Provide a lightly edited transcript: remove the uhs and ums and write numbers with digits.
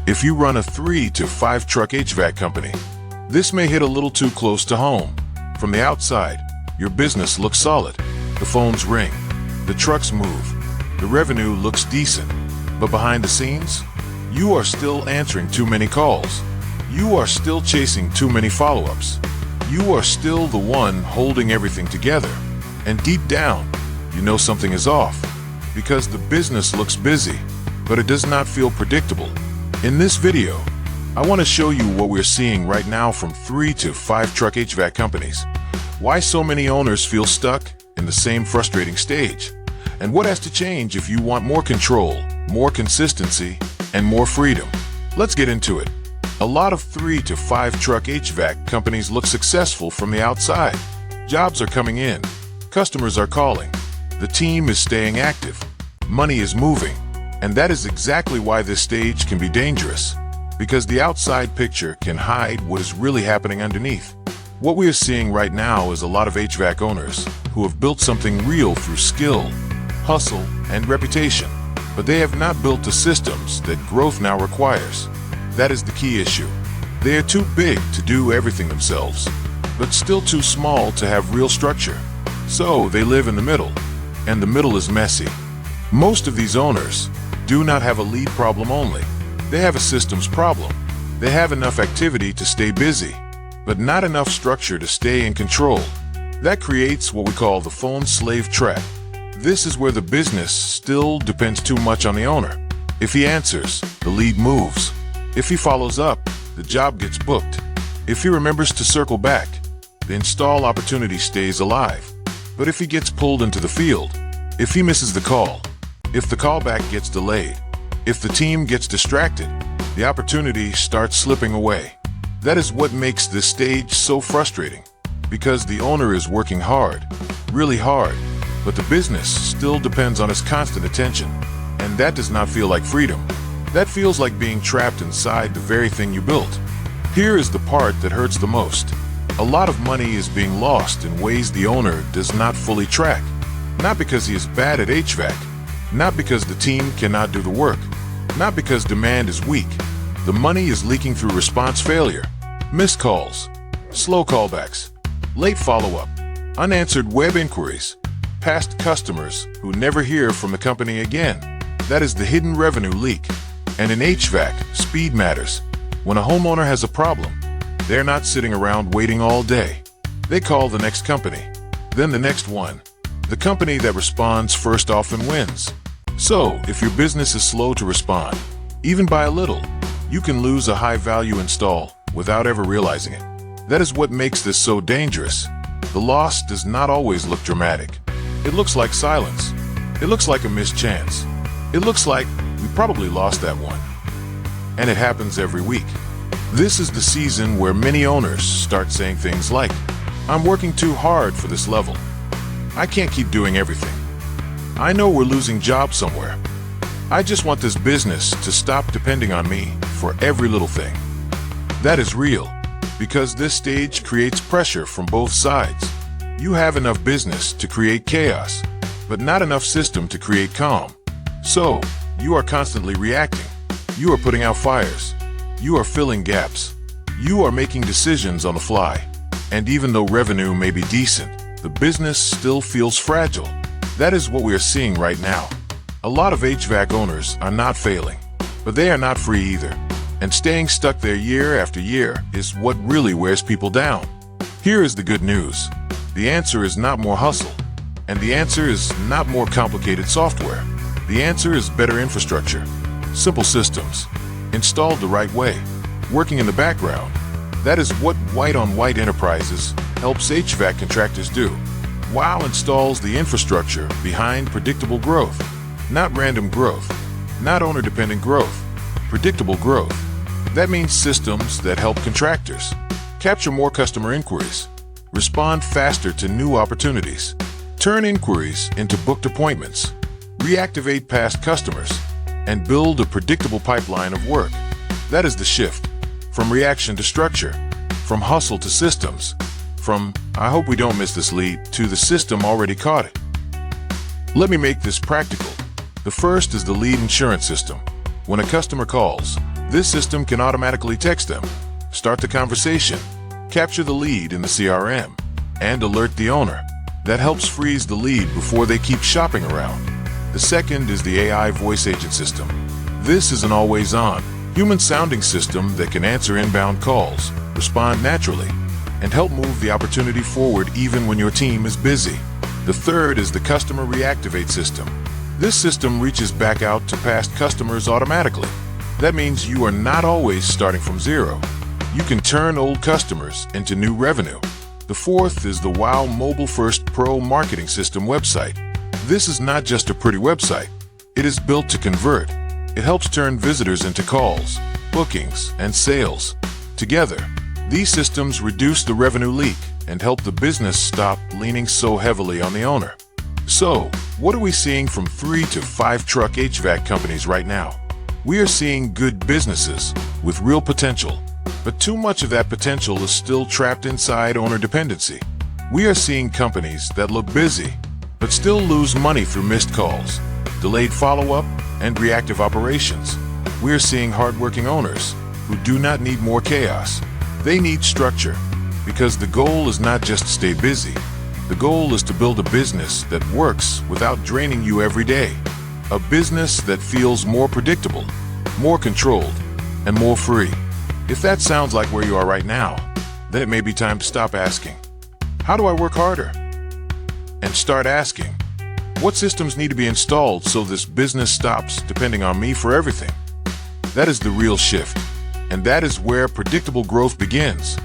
If you run a 3 to 5 truck HVAC company, this may hit a little too close to home. From the outside, your business looks solid. The phones ring, the trucks move, the revenue looks decent. But behind the scenes, you are still answering too many calls. You are still chasing too many follow-ups. You are still the one holding everything together. And deep down, you know something is off, because the business looks busy, but it does not feel predictable. In this video, I want to show you what we're seeing right now from 3 to 5 truck HVAC companies, why so many owners feel stuck in the same frustrating stage, and what has to change if you want more control, more consistency, and more freedom. Let's get into it. A lot of 3 to 5 truck HVAC companies look successful from the outside. Jobs are coming in, customers are calling, the team is staying active, money is moving, and that is exactly why this stage can be dangerous, because the outside picture can hide what is really happening underneath. What we are seeing right now is a lot of HVAC owners who have built something real through skill, hustle, and reputation, but they have not built the systems that growth now requires. That is the key issue. They are too big to do everything themselves, but still too small to have real structure. So they live in the middle, and the middle is messy. Most of these owners do not have a lead problem only. They have a systems problem. They have enough activity to stay busy, but not enough structure to stay in control. That creates what we call the phone slave trap. This is where the business still depends too much on the owner. If he answers, the lead moves. If he follows up, the job gets booked. If he remembers to circle back, the install opportunity stays alive. But if he gets pulled into the field, if he misses the call, if the callback gets delayed, if the team gets distracted, the opportunity starts slipping away. That is what makes this stage so frustrating, because the owner is working hard, really hard, but the business still depends on his constant attention, and that does not feel like freedom. That feels like being trapped inside the very thing you built. Here is the part that hurts the most. A lot of money is being lost in ways the owner does not fully track. Not because he is bad at HVAC, not because the team cannot do the work, not because demand is weak. The money is leaking through response failure, missed calls, slow callbacks, late follow-up, unanswered web inquiries, past customers who never hear from the company again. That is the hidden revenue leak. And in HVAC, speed matters. When a homeowner has a problem, they're not sitting around waiting all day. They call the next company, then the next one. The company that responds first often wins. So, if your business is slow to respond, even by a little, you can lose a high-value install without ever realizing it. That is what makes this so dangerous. The loss does not always look dramatic. It looks like silence. It looks like a missed chance. It looks like we probably lost that one. And it happens every week. This is the season where many owners start saying things like, "I'm working too hard for this level. I can't keep doing everything. I know we're losing jobs somewhere. I just want this business to stop depending on me for every little thing." That is real, because this stage creates pressure from both sides. You have enough business to create chaos, but not enough system to create calm. So, you are constantly reacting. You are putting out fires. You are filling gaps. You are making decisions on the fly. And even though revenue may be decent, the business still feels fragile. That is what we are seeing right now. A lot of HVAC owners are not failing, but they are not free either. And staying stuck there year after year is what really wears people down. Here is the good news. The answer is not more hustle. And the answer is not more complicated software. The answer is better infrastructure, simple systems, installed the right way, working in the background. That is what white-on-white enterprises helps HVAC contractors do. WOW installs the infrastructure behind predictable growth, not random growth, not owner-dependent growth, predictable growth. That means systems that help contractors capture more customer inquiries, respond faster to new opportunities, turn inquiries into booked appointments, reactivate past customers, and build a predictable pipeline of work. That is the shift. From reaction to structure, from hustle to systems, from "I hope we don't miss this lead" to the system already caught it. Let me make this practical. The first is the lead insurance system. When a customer calls, This system can automatically text them, start the conversation, capture the lead in the CRM, and alert the owner. That helps freeze the lead before they keep shopping around. The second is the AI voice agent system. This is an always-on, human-sounding system that can answer inbound calls, respond naturally, and help move the opportunity forward even when your team is busy. The third is the customer reactivate system. This system reaches back out to past customers automatically. That means you are not always starting from zero. You can turn old customers into new revenue. The fourth is the Wow Mobile First Pro marketing system website. This is not just a pretty website. It is built to convert. It helps turn visitors into calls, bookings, and sales. Together, these systems reduce the revenue leak and help the business stop leaning so heavily on the owner. So, what are we seeing from 3 to 5 truck HVAC companies right now? We are seeing good businesses with real potential, but too much of that potential is still trapped inside owner dependency. We are seeing companies that look busy, but still lose money through missed calls, delayed follow-up, and reactive operations. We are seeing hardworking owners who do not need more chaos. They need structure, because the goal is not just to stay busy. The goal is to build a business that works without draining you every day. A business that feels more predictable, more controlled, and more free. If that sounds like where you are right now, then it may be time to stop asking, how do I work harder? And start asking, what systems need to be installed so this business stops depending on me for everything? That is the real shift, and that is where predictable growth begins.